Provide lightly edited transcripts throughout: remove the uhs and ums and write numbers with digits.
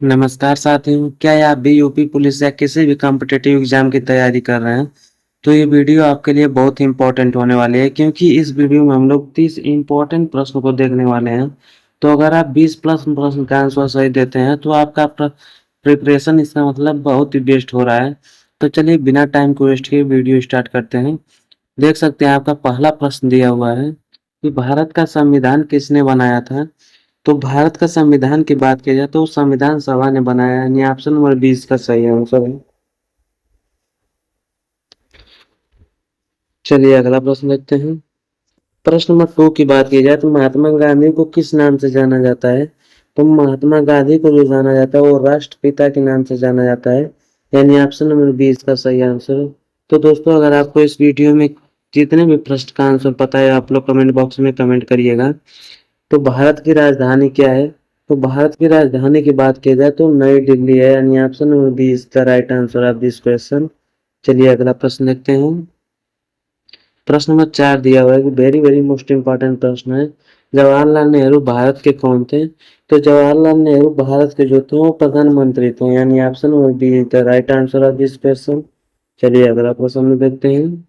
नमस्कार साथियों, क्या आप भी यूपी पुलिस या किसी भी कॉम्पिटिटिव एग्जाम की तैयारी कर रहे हैं? तो ये वीडियो आपके लिए बहुत ही इम्पोर्टेंट होने वाली है क्योंकि इस वीडियो में हम लोग 30 इम्पोर्टेंट प्रश्नों को देखने वाले हैं। तो अगर आप 20 प्लस प्रश्न का आंसर सही देते हैं तो आपका प्रिपरेशन इसका मतलब बहुत ही बेस्ट हो रहा है। तो चलिए बिना टाइम को वेस्ट किए वीडियो स्टार्ट करते हैं। देख सकते हैं आपका पहला प्रश्न दिया हुआ है कि भारत का संविधान किसने बनाया था? तो भारत का संविधान की बात की जाए तो संविधान सभा ने बनाया है, यानी ऑप्शन नंबर 20 का सही आंसर है। चलिए अगला प्रश्न देखते हैं। प्रश्न नंबर 2 की बात की जाए तो महात्मा गांधी को किस नाम से जाना जाता है? तो महात्मा गांधी को जो जाना जाता है वो राष्ट्रपिता के नाम से जाना जाता है, यानी ऑप्शन नंबर 20 का सही आंसर है। तो दोस्तों अगर आपको इस वीडियो में जितने भी प्रश्न का आंसर पता है आप लोग कमेंट बॉक्स में कमेंट करिएगा। तो भारत की राजधानी क्या है? तो भारत की राजधानी की बात की जाए तो नई दिल्ली है, यानी option number B is the right answer of this question. चलिए अगला प्रश्न देखते हैं। प्रश्न नंबर 4 दिया हुआ है कि वेरी वेरी मोस्ट इंपॉर्टेंट प्रश्न है। जवाहरलाल नेहरू भारत के कौन थे? तो जवाहरलाल नेहरू भारत के जो थे वो प्रधानमंत्री थे, यानी option number B is the right answer of this question. चलिए अगला प्रश्न देखते हैं।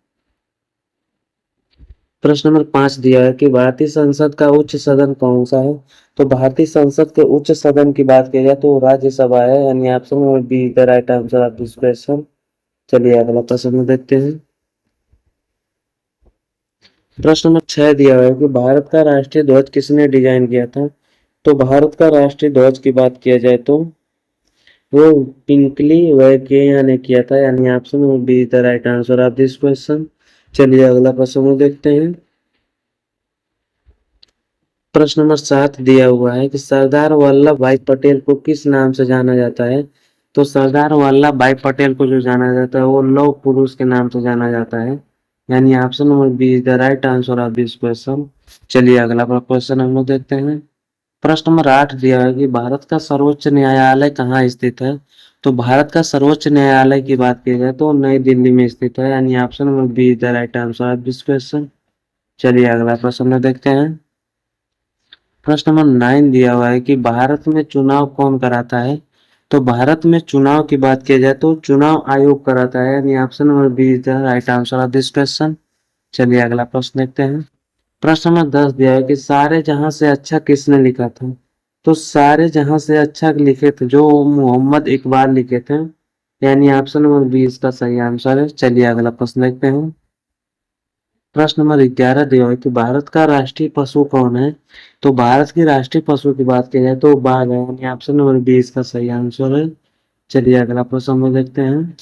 प्रश्न नंबर 5 दिया है कि भारतीय संसद का उच्च सदन कौन सा है? तो भारतीय संसद के उच्च सदन की बात की जाए तो राज्यसभा है, यानी option number be the right answer of this question. चलिए अगला प्रश्न देखते हैं। प्रश्न नंबर 6 दिया हुआ है कि भारत का राष्ट्रीय ध्वज किसने डिजाइन किया था? तो भारत का राष्ट्रीय ध्वज की बात किया जाए तो वो पिंकली वैकेया ने किया था, यानी option number be the right answer of this question. चलिए अगला प्रश्न देखते हैं। प्रश्न नंबर 7 दिया हुआ है कि सरदार वल्लभ भाई पटेल को किस नाम से जाना जाता है? तो सरदार वल्लभ भाई पटेल को जो जाना जाता है वो लौह पुरुष के नाम से जाना जाता है, यानी option number B is the right answer of this question. चलिए अगला क्वेश्चन हम लोग देखते हैं। प्रश्न नंबर 8 दिया है कि भारत का सर्वोच्च न्यायालय कहाँ स्थित है? तो भारत का सर्वोच्च न्यायालय की बात की जाए तो नई दिल्ली में स्थित है, यानी option number B is the right answer of this question. चलिए अगला प्रश्न देखते हैं। प्रश्न नंबर 9 दिया हुआ है कि भारत में चुनाव कौन कराता है? तो भारत में चुनाव की बात की जाए तो चुनाव आयोग कराता है, यानी option number B is the right answer of this question. चलिए अगला प्रश्न देखते हैं। प्रश्न नंबर 10 दिया है कि सारे जहां से अच्छा किसने लिखा था? तो सारे जहां से अच्छा लिखे थे जो मोहम्मद इकबाल लिखे थे, यानी ऑप्शन नंबर 20 का सही आंसर है। चलिए अगला प्रश्न देखते हैं। प्रश्न नंबर 11 दिया है कि भारत का राष्ट्रीय पशु कौन है? तो भारत की राष्ट्रीय पशु की बात की जाए तो बाघ है, यानी ऑप्शन नंबर 20 का सही आंसर है। चलिए अगला प्रश्न हम देखते हैं।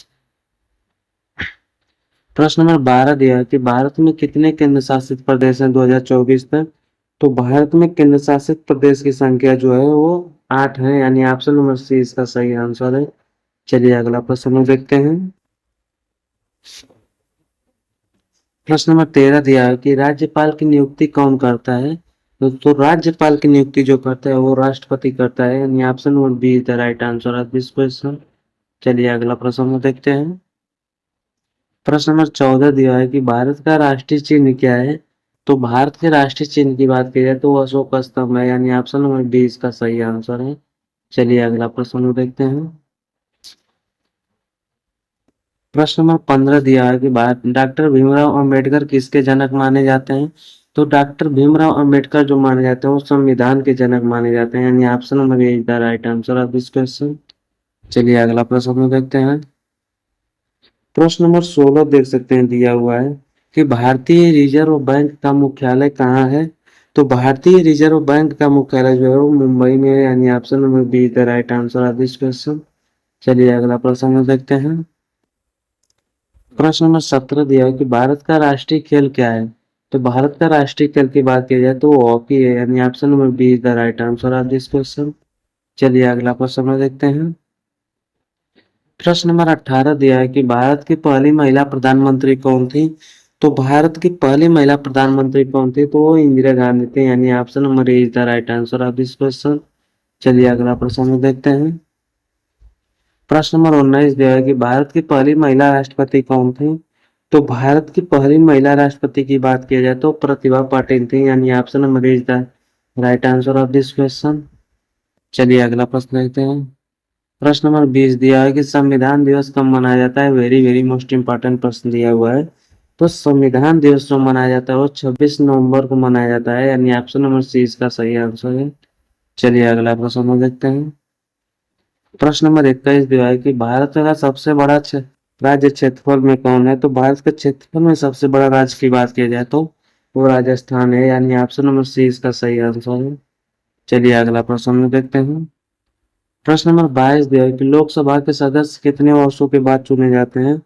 प्रश्न नंबर 12 दिया है कि भारत में कितने केंद्र शासित प्रदेश हैं 2024 तक? तो भारत में केंद्र शासित प्रदेश की संख्या जो है वो 8 है, यानी ऑप्शन नंबर सी इसका सही आंसर है। चलिए अगला प्रश्न देखते हैं। प्रश्न नंबर 13 दिया है कि राज्यपाल की नियुक्ति कौन करता है? तो राज्यपाल की नियुक्ति जो करता है वो राष्ट्रपति करता है, यानी option number B is the right answer of this question. चलिए अगला प्रश्न देखते हैं। प्रश्न नंबर 14 दिया है कि भारत का राष्ट्रीय चिन्ह क्या है? तो भारत के राष्ट्रीय चिन्ह की बात की जाए तो वो अशोक स्तंभ है, यानी ऑप्शन नंबर 20 का सही आंसर है। चलिए अगला प्रश्न देखते हैं। प्रश्न नंबर 15 दिया है कि डॉक्टर भीमराव अंबेडकर किसके जनक माने जाते हैं? तो डॉक्टर भीमराव अंबेडकर जो माने जाते हैं वो संविधान के जनक माने जाते हैं, यानी option number A is the right answer of this question. चलिए अगला प्रश्न देखते हैं। प्रश्न नंबर 16 देख सकते हैं दिया हुआ है कि भारतीय रिजर्व बैंक का मुख्यालय कहाँ है? तो भारतीय रिजर्व बैंक का मुख्यालय जो है वो मुंबई में है, यानी option number B is the right answer of this question. चलिए अगला प्रश्न देखते हैं। प्रश्न नंबर 17 दिया है कि भारत का राष्ट्रीय खेल क्या है? तो भारत का राष्ट्रीय खेल की बात की जाए तो वो हॉकी है, यानी option number B is the right answer of this question. चलिए अगला प्रश्न देखते हैं। प्रश्न नंबर 18 दिया है कि भारत की पहली महिला प्रधानमंत्री कौन थी? तो भारत की पहली महिला प्रधानमंत्री कौन थी? तो वो इंदिरा गांधी थी, यानी option number A is the right answer of this question. चलिए अगला प्रश्न देखते हैं। प्रश्न नंबर 19 दिया है कि भारत की पहली महिला राष्ट्रपति कौन थी? तो भारत की पहली महिला राष्ट्रपति की बात की जाए तो प्रतिभा पाटिल थी, यानी option number is the right answer of this question. चलिए अगला प्रश्न देखते हैं। प्रश्न नंबर 20 दिया है कि संविधान दिवस कब मनाया जाता है। वेरी वेरी मोस्ट इंपॉर्टेंट प्रश्न दिया हुआ है। तो संविधान दिवस जो मनाया जाता है वो 26 नवंबर को मनाया जाता है, यानी ऑप्शन नंबर सी इसका सही आंसर है। चलिए अगला प्रश्न देखते हैं। प्रश्न नंबर 21 दिया है कि भारत का सबसे बड़ा राज्य क्षेत्रफल में कौन है। तो भारत के क्षेत्रफल में सबसे बड़ा राज्य की बात की जाए तो वो राजस्थान है, यानी ऑप्शन नंबर सी इसका सही आंसर है। चलिए अगला प्रश्न देखते हैं। प्रश्न नंबर 22 दिया है कि लोकसभा के सदस्य कितने वर्षों के बाद चुने जाते हैं।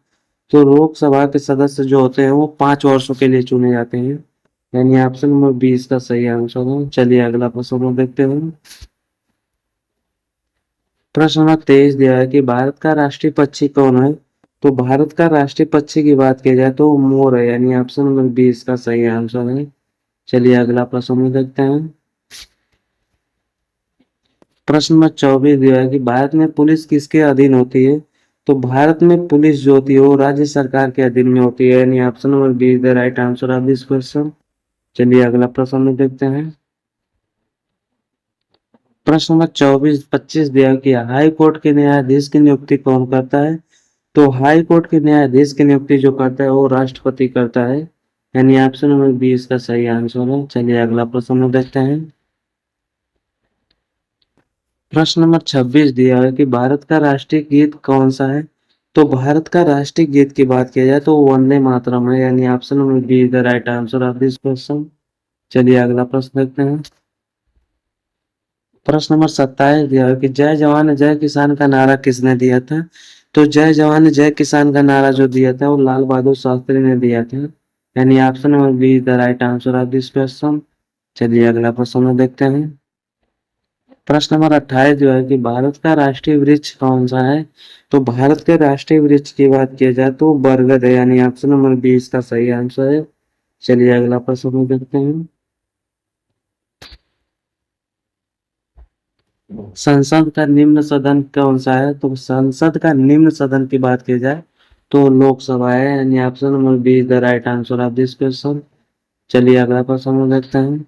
तो लोकसभा के सदस्य जो होते हैं वो 5 वर्षों के लिए चुने जाते हैं, यानी ऑप्शन नंबर 20 का सही आंसर है। चलिए अगला प्रश्न देखते हैं। प्रश्न नंबर 23 दिया है कि भारत का राष्ट्रीय पक्षी कौन है। तो भारत का राष्ट्रीय पक्षी की बात की जाए तो मोर है, यानी ऑप्शन नंबर 20 का सही आंसर है। चलिए अगला प्रश्न देखते हैं। प्रश्न नंबर 24 दिया है कि भारत में पुलिस किसके अधीन होती है। तो भारत में पुलिस जो होती है वो राज्य सरकार के अधीन में होती है, यानी option number 20 the right answer of this question. चलिए अगला प्रश्न देखते हैं। प्रश्न नंबर 24-25 दिया है कि हाई कोर्ट के न्यायाधीश की नियुक्ति कौन करता है। तो हाई कोर्ट के न्यायाधीश की नियुक्ति जो करता है वो राष्ट्रपति करता है, यानी ऑप्शन नंबर 20 का सही आंसर है। चलिए अगला प्रश्न देखते हैं। प्रश्न नंबर 26 दिया है कि भारत का राष्ट्रीय गीत कौन सा है। तो भारत का राष्ट्रीय गीत की बात की जाए तो वंदे मातरम है, यानी option number B is the right answer of this question. चलिए अगला प्रश्न देखते हैं। प्रश्न नंबर 27 दिया है कि जय जवान जय किसान का नारा किसने दिया था। तो जय जवान जय किसान का नारा जो दिया था वो लाल बहादुर शास्त्री ने दिया था, यानी option number B is the right answer of this question. चलिए अगला प्रश्न देखते हैं। प्रश्न नंबर 28 जो है कि भारत का राष्ट्रीय वृक्ष कौन सा है। तो भारत के राष्ट्रीय वृक्ष की बात की जाए तो बरगद है, यानी ऑप्शन नंबर 20 का सही आंसर है। चलिए अगला प्रश्न देखते हैं। संसद का निम्न सदन कौन सा है। तो संसद का निम्न सदन की बात की जाए तो लोकसभा है, यानी option number B is the right answer of this question. चलिए अगला प्रश्न देखते हैं।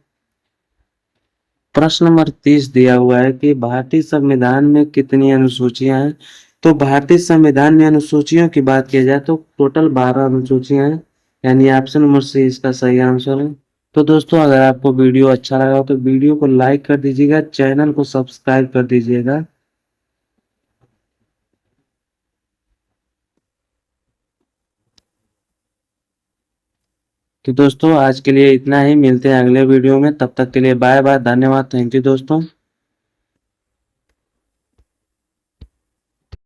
प्रश्न नंबर 30 दिया हुआ है कि भारतीय संविधान में कितनी अनुसूचियां हैं। तो भारतीय संविधान में अनुसूचियों की बात की जाए तो टोटल 12 अनुसूचियां हैं, यानी ऑप्शन नंबर सी इसका सही आंसर है। तो दोस्तों अगर आपको वीडियो अच्छा लगा हो तो वीडियो को लाइक कर दीजिएगा, चैनल को सब्सक्राइब कर दीजिएगा। तो दोस्तों आज के लिए इतना ही, मिलते हैं अगले वीडियो में, तब तक के लिए बाय बाय, धन्यवाद, थैंक यू दोस्तों।